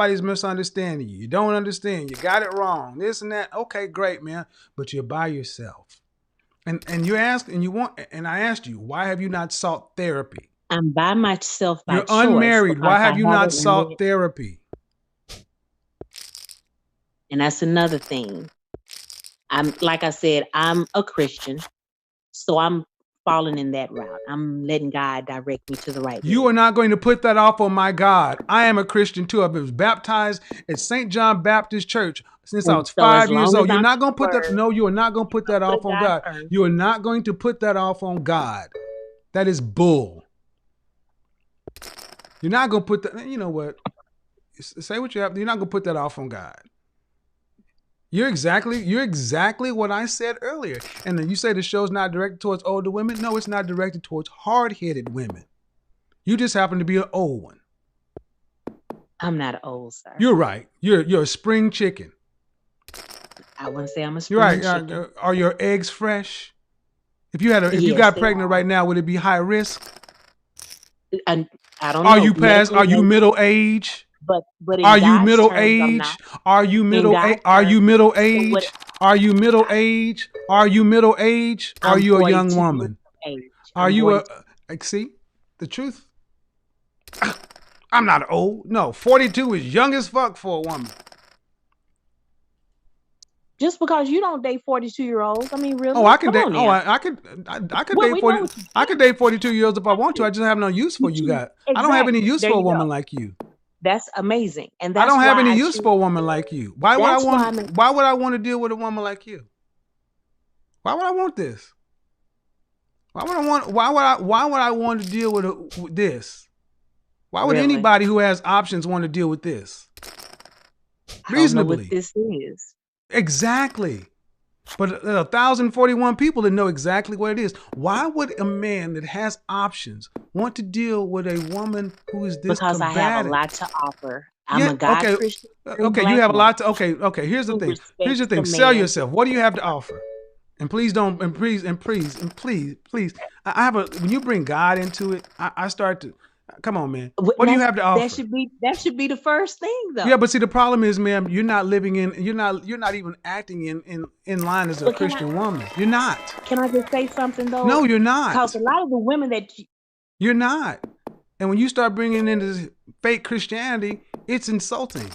somebody's misunderstanding you. You don't understand. You got it wrong. This and that. Okay, great, man. But you're by yourself. And you ask, and you want, and I asked you, why have you not sought therapy? I'm by myself by You're choice. unmarried. Why have you not sought therapy? And that's another thing. Like I said, I'm a Christian, so I'm falling in that route. I'm letting God direct me to the right way. You are not going to put that off on my God. I am a Christian too. I was baptized at St. John Baptist Church since I was 5 years old. You're not going to put that. No, you are not going to put that off on God. You are not going to put that off on God. That is bull. You're not going to put that. You know what? Say what you have. You're not going to put that off on God. You're exactly what I said earlier. And then you say the show's not directed towards older women. No, it's not directed towards hard-headed women. You just happen to be an old one. I'm not old, sir. You're right. You're a spring chicken. I wouldn't say I'm a spring chicken. Are your eggs fresh? If you got pregnant right now, would it be high risk? I don't know. Are you middle age? But are you middle age? Are you middle age? Are you middle age? Are you middle age? Are you middle age? Are you a young woman? Are you see the truth? I'm not old. No, 42 is young as fuck for a woman. Just because you don't date 42-year-olds, I mean, really? Oh, I can date. Oh, I could date 40. I could date 42-year-olds if I want to. I just have no use for you guys. Exactly. I don't have any use for a woman like you. That's amazing, and that's I don't have any use for a woman like you. Why would I want to deal with a woman like you? Why would I want this? Why would I want to deal with this? Why would anybody who has options want to deal with this? Reasonably. I don't know what this is. Exactly. But 1,041 people that know exactly what it is. Why would a man that has options want to deal with a woman who is this because combative? I have a lot to offer. I'm a God Christian. Okay, you have a lot to. Okay. Here's the thing. Here's the thing. Sell yourself. What do you have to offer? And please don't. And please. I have a. When you bring God into it, I start to. Come on, man. What do you have to offer? That should be the first thing, though. Yeah, but see, the problem is, ma'am, you're not living in. You're not even acting in line as a Christian woman. You're not. Can I just say something though? No, you're not. Because a lot of the women that you're not. And when you start bringing in this fake Christianity, it's insulting.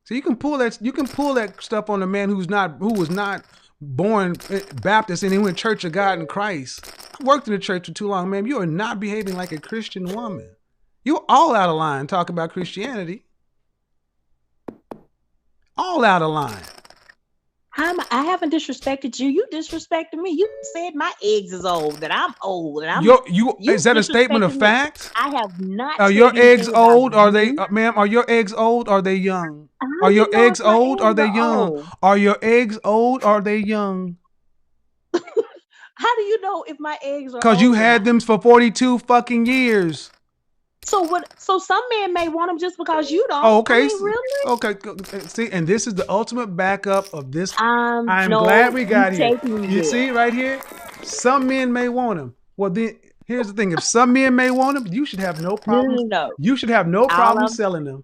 So you can pull that stuff on a man who was not born Baptist and he went Church of God in Christ. I worked in the church for too long, man. You are not behaving like a Christian woman. You're all out of line talking about Christianity. All out of line. I haven't disrespected you. You disrespected me. You said my eggs is old, that I'm old. And is that a statement of fact? I have not. Are your eggs old? Are they, ma'am? Are your eggs old? Are they young? Are your eggs old? Are they young? Are your eggs old? Are they young? How do you know if my eggs are? Because you had them for 42 fucking years. So what? So some men may want them just because you don't. Oh, okay. I mean, really? Okay. See, and this is the ultimate backup of this. I'm glad we got here. You see right here? Some men may want them. Well, then here's the thing: if some men may want them, you should have no problem. No. You should have no problem selling them.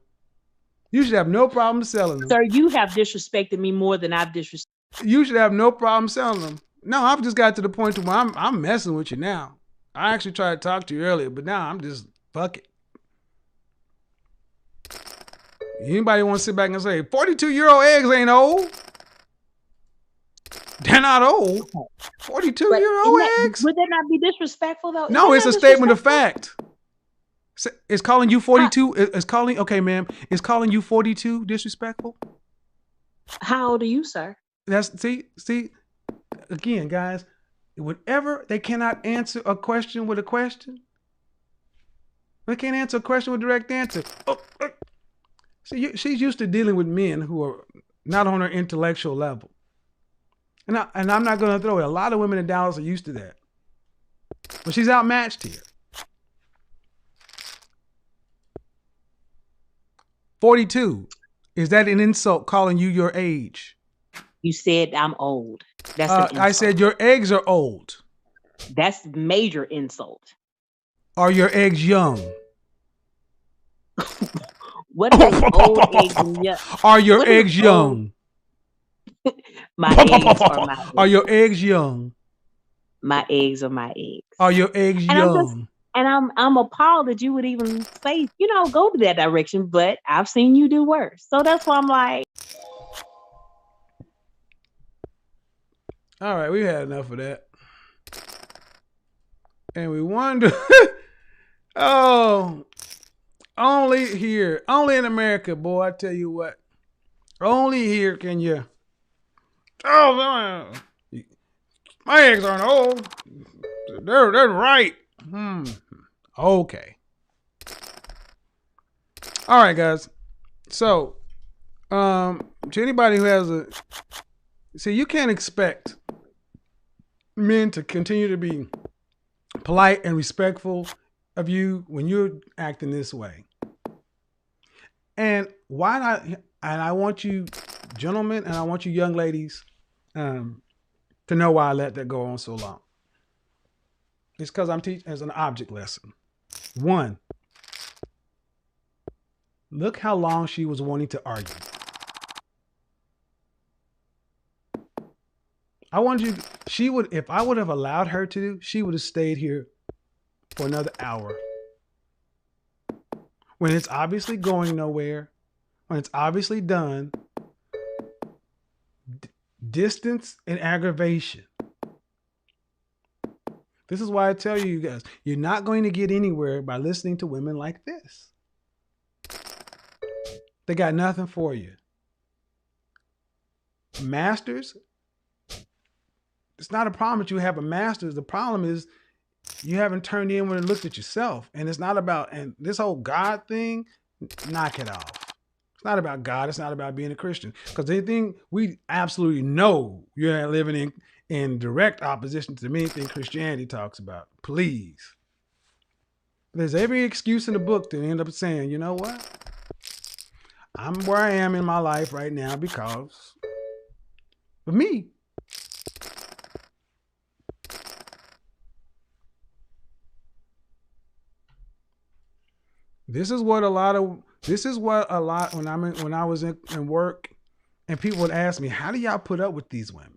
You should have no problem selling them. Sir, you have disrespected me more than I've disrespected. You should have no problem selling them. No, I've just got to the point where I'm messing with you now. I actually tried to talk to you earlier, but now I'm just fuck it. Anybody want to sit back and say 42-year-old eggs ain't old? They're not old. 42-year-old eggs? Would that not be disrespectful though? No, it's a statement of fact. Is calling you 42? Okay, ma'am. Is calling you 42 disrespectful? How old are you, sir? See. Again, guys, whatever they cannot answer a question with a question. They can't answer a question with a direct answer. See, she's used to dealing with men who are not on her intellectual level. And I'm not going to throw it. A lot of women in Dallas are used to that. But she's outmatched here. 42. Is that an insult calling you your age? You said I'm old. That's an insult. I said your eggs are old. That's major insult. Are your eggs young? What does old eggs and young? Are your What does eggs old? young? My eggs are my Are eggs. your eggs young? My eggs are my eggs. Are your eggs And I'm just, young? and I'm appalled that you would even say, go to that direction. But I've seen you do worse. So that's why I'm like, All right, we had enough of that. And we wonder, oh, only here, only in America, boy, I tell you what. Only here can you. Oh, my eggs aren't old. They're right. Okay. All right, guys. So, to anybody who has you can't expect men to continue to be polite and respectful of you when you're acting this way. And why not? And I want you, gentlemen, and I want you, young ladies, to know why I let that go on so long. It's because I'm teaching as an object lesson. 1, look how long she was wanting to argue. I want you, if I would have allowed her to, she would have stayed here for another hour. When it's obviously going nowhere, when it's obviously done, distance and aggravation. This is why I tell you guys, you're not going to get anywhere by listening to women like this. They got nothing for you. Masters, it's not a problem that you have a master's. The problem is you haven't turned in when and looked at yourself. And it's not about, and this whole God thing, knock it off. It's not about God. It's not about being a Christian. Because anything we absolutely know you're living in direct opposition to anything Christianity talks about. Please. There's every excuse in the book to end up saying, you know what? I'm where I am in my life right now because of me. This is what a lot when I was in work and people would ask me, how do y'all put up with these women?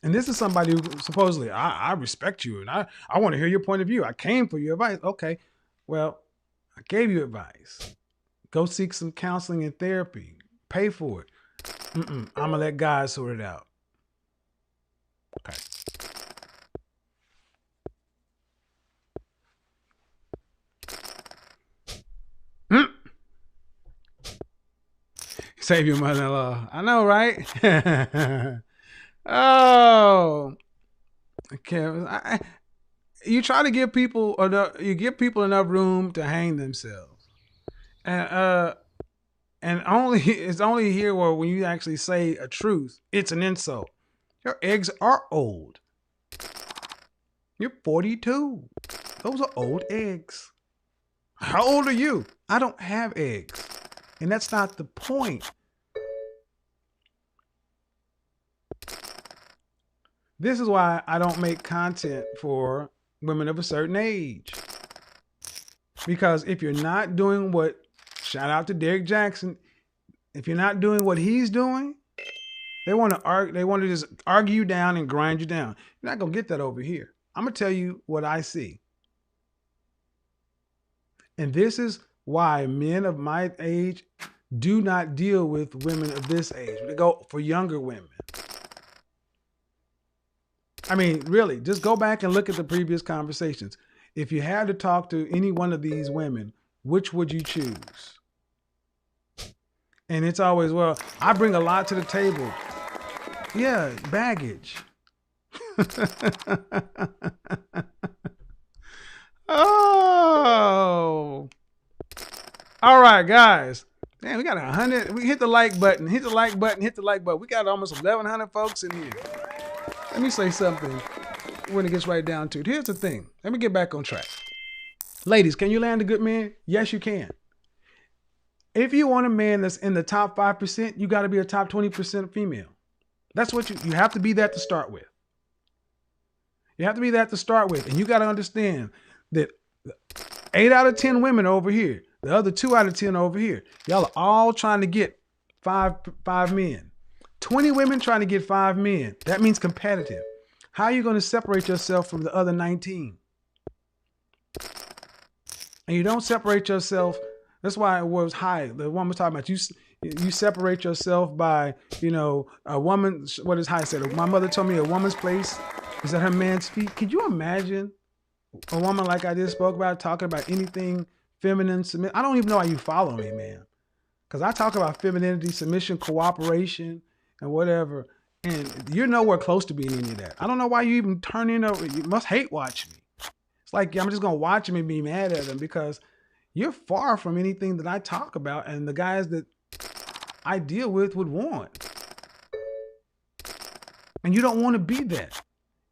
And this is somebody who supposedly, I respect you and I want to hear your point of view. I came for your advice. Okay, well, I gave you advice. Go seek some counseling and therapy. Pay for it. I'm going to let God sort it out. Okay. Save your mother-in-law. I know, right? Oh. Okay. You try to give people enough room to hang themselves. And it's only here where when you actually say a truth, it's an insult. Your eggs are old. You're 42. Those are old eggs. How old are you? I don't have eggs. And that's not the point. This is why I don't make content for women of a certain age. Because if you're not doing shout out to Derek Jackson, if you're not doing what he's doing, they want to just argue you down and grind you down. You're not going to get that over here. I'm going to tell you what I see. And this is why men of my age do not deal with women of this age. They go for younger women. I mean, really, just go back and look at the previous conversations. If you had to talk to any one of these women, which would you choose? And it's always, well, I bring a lot to the table. Yeah, baggage. Oh. All right, guys. Man, we got 100. We hit the like button. Hit the like button. Hit the like button. We got almost 1,100 folks in here. Let me say something when it gets right down to it. Here's the thing. Let me get back on track. Ladies, can you land a good man? Yes, you can. If you want a man that's in the top 5%, you got to be a top 20% female. That's what you have to be that to start with. You have to be that to start with. And you got to understand that 8 out of 10 women over here. The other 2 out of 10 over here. Y'all are all trying to get five men. 20 women trying to get 5 men. That means competitive. How are you going to separate yourself from the other 19? And you don't separate yourself. That's why it was high. The one was talking about you separate yourself by, a woman. What is high said? My mother told me a woman's place is at her man's feet. Could you imagine a woman like I just spoke about talking about anything feminine, submit? I don't even know why you follow me, man. Because I talk about femininity, submission, cooperation, and whatever. And you're nowhere close to being any of that. I don't know why you even turn in over. You must hate watch me. It's like I'm just going to watch him and be mad at him because you're far from anything that I talk about and the guys that I deal with would want. And you don't want to be that.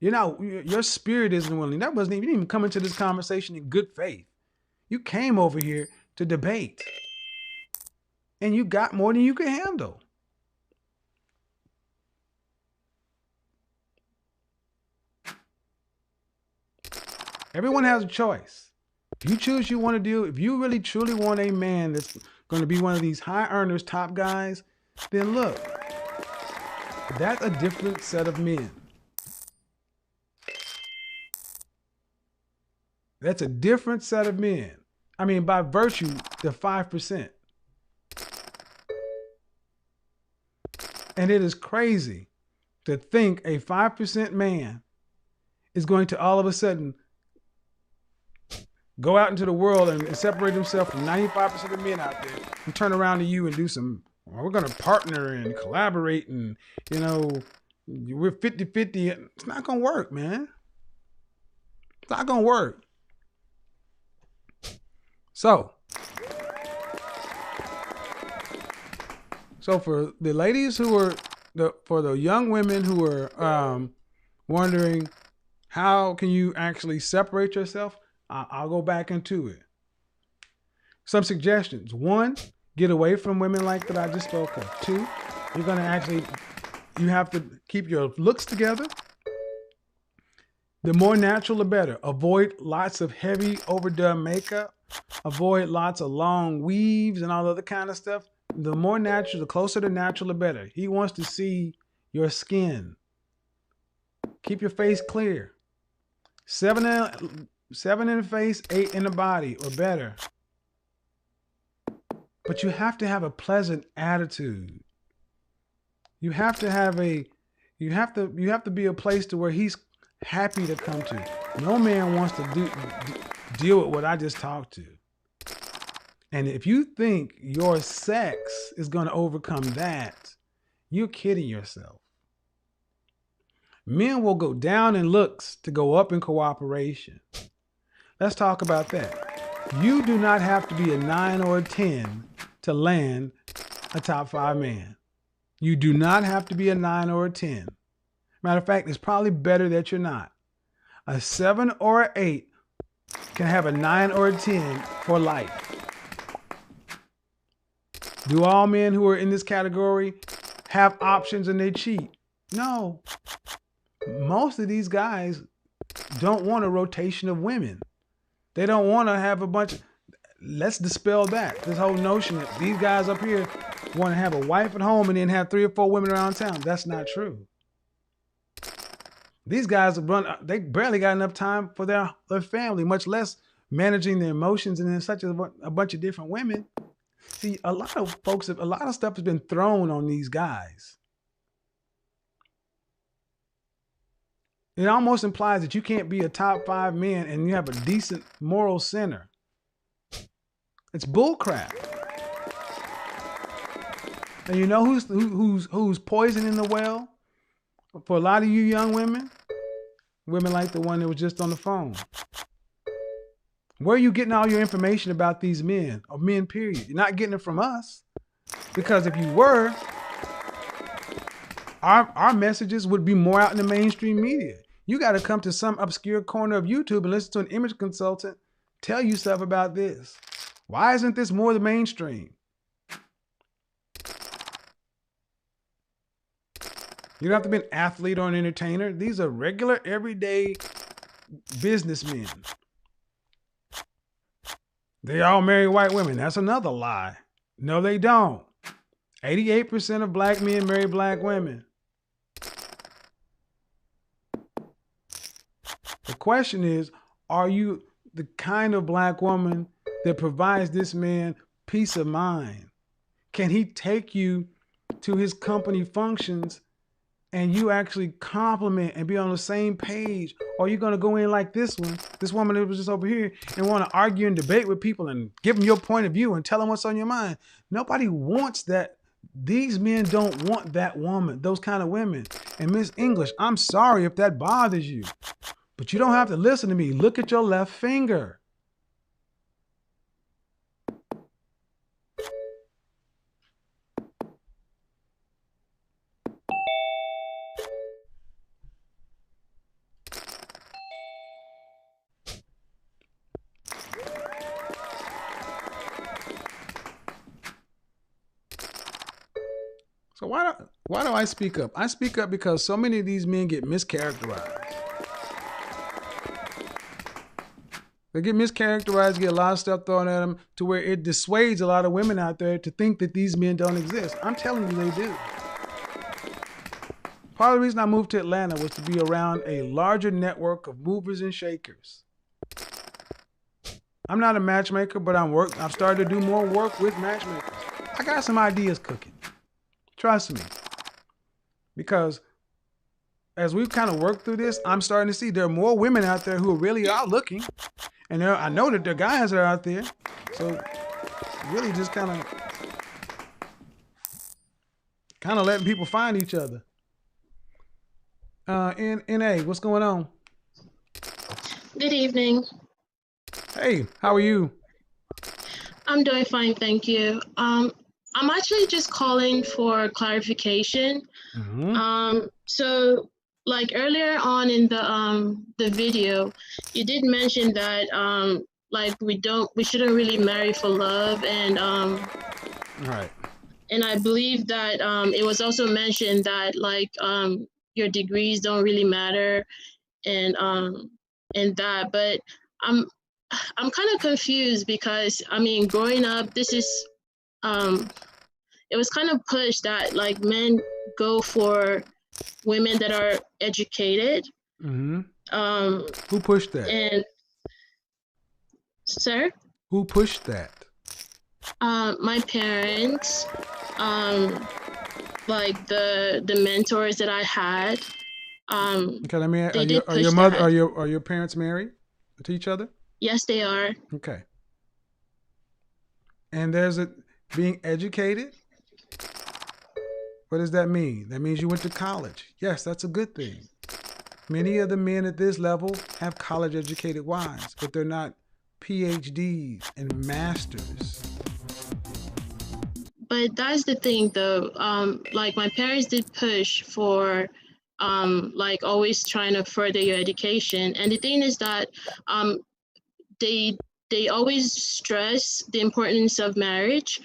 Your spirit isn't willing. That wasn't even come into this conversation in good faith. You came over here to debate. And you got more than you could handle. Everyone has a choice. If you choose you want to do, if you really truly want a man that's going to be one of these high earners, top guys, then look, that's a different set of men. That's a different set of men. I mean, by virtue, the 5%. And it is crazy to think a 5% man is going to all of a sudden go out into the world and separate himself from 95% of men out there and turn around to you and do we're going to partner and collaborate and, we're 50-50. It's not going to work, man. It's not going to work. So for the ladies for the young women who are wondering, how can you actually separate yourself? I'll go back into it. Some suggestions. 1, get away from women like that I just spoke of. 2, you have to keep your looks together. The more natural, the better. Avoid lots of heavy, overdone makeup. Avoid lots of long weaves and all other kind of stuff. The more natural, the closer to natural, the better. He wants to see your skin. Keep your face clear. 7 in the face, 8 in the body, or better. But you have to have a pleasant attitude. You have to be a place to where he's happy to come to. No man wants to deal with what I just talked to. And if you think your sex is going to overcome that, you're kidding yourself. Men will go down in looks to go up in cooperation. Let's talk about that. You do not have to be a 9 or a 10 to land a top 5 man. You do not have to be a 9 or a 10. Matter of fact, it's probably better that you're not. A 7 or an 8 can have a 9 or a 10 for life. Do all men who are in this category have options and they cheat? No. Most of these guys don't want a rotation of women. They don't want to have a bunch of... Let's dispel that. This whole notion that these guys up here want to have a wife at home and then have 3 or 4 women around town. That's not true. These guys they barely got enough time for their family, much less managing their emotions and then such a bunch of different women. See, a lot of stuff has been thrown on these guys. It almost implies that you can't be a top 5 man and you have a decent moral center. It's bullcrap. And you know who's poisoning the well? For a lot of you young women like the one that was just on the phone. Where are you getting all your information about these men, or men period? You're not getting it from us. Because if you were, our messages would be more out in the mainstream media. You got to come to some obscure corner of YouTube and listen to an image consultant tell you stuff about this. Why isn't this more the mainstream? You don't have to be an athlete or an entertainer. These are regular, everyday businessmen. They all marry white women. That's another lie. No, they don't. 88% of black men marry black women. The question is, are you the kind of black woman that provides this man peace of mind? Can he take you to his company functions and you actually compliment and be on the same page? Or are you going to go in like this woman that was just over here, and want to argue and debate with people and give them your point of view and tell them what's on your mind? Nobody wants that. These men don't want that woman, those kind of women. And Miss English, I'm sorry if that bothers you, but you don't have to listen to me. Look at your left finger. So why do I speak up? I speak up because so many of these men get mischaracterized. They get mischaracterized, get a lot of stuff thrown at them to where it dissuades a lot of women out there to think that these men don't exist. I'm telling you, they do. Part of the reason I moved to Atlanta was to be around a larger network of movers and shakers. I'm not a matchmaker, but I've started to do more work with matchmakers. I got some ideas cooking. Trust me. Because as we've kind of worked through this, I'm starting to see there are more women out there who really are looking. And I know that there are guys that are out there. So really just kind of letting people find each other. NA, what's going on? Good evening. Hey, how are you? I'm doing fine, thank you. I'm actually just calling for clarification. Mm-hmm. So like earlier on in the video, you did mention that like we shouldn't really marry for love, and Right. And I believe that it was also mentioned that like your degrees don't really matter, and that, but I'm kind of confused because I mean, growing up, this is it was kind of pushed that like men go for women that are educated. Mm-hmm. Who pushed that? And sir? Who pushed that? My parents, like the mentors that I had. Okay, let me ask, they did are your push mother that. are your parents married to each other? Yes, they are. Okay. And there's being educated. What does that mean? That means you went to college. Yes, that's a good thing. Many of the men at this level have college educated wives, but they're not PhDs and masters. But that's the thing though. Like my parents did push for like always trying to further your education. And the thing is that they always stress the importance of marriage,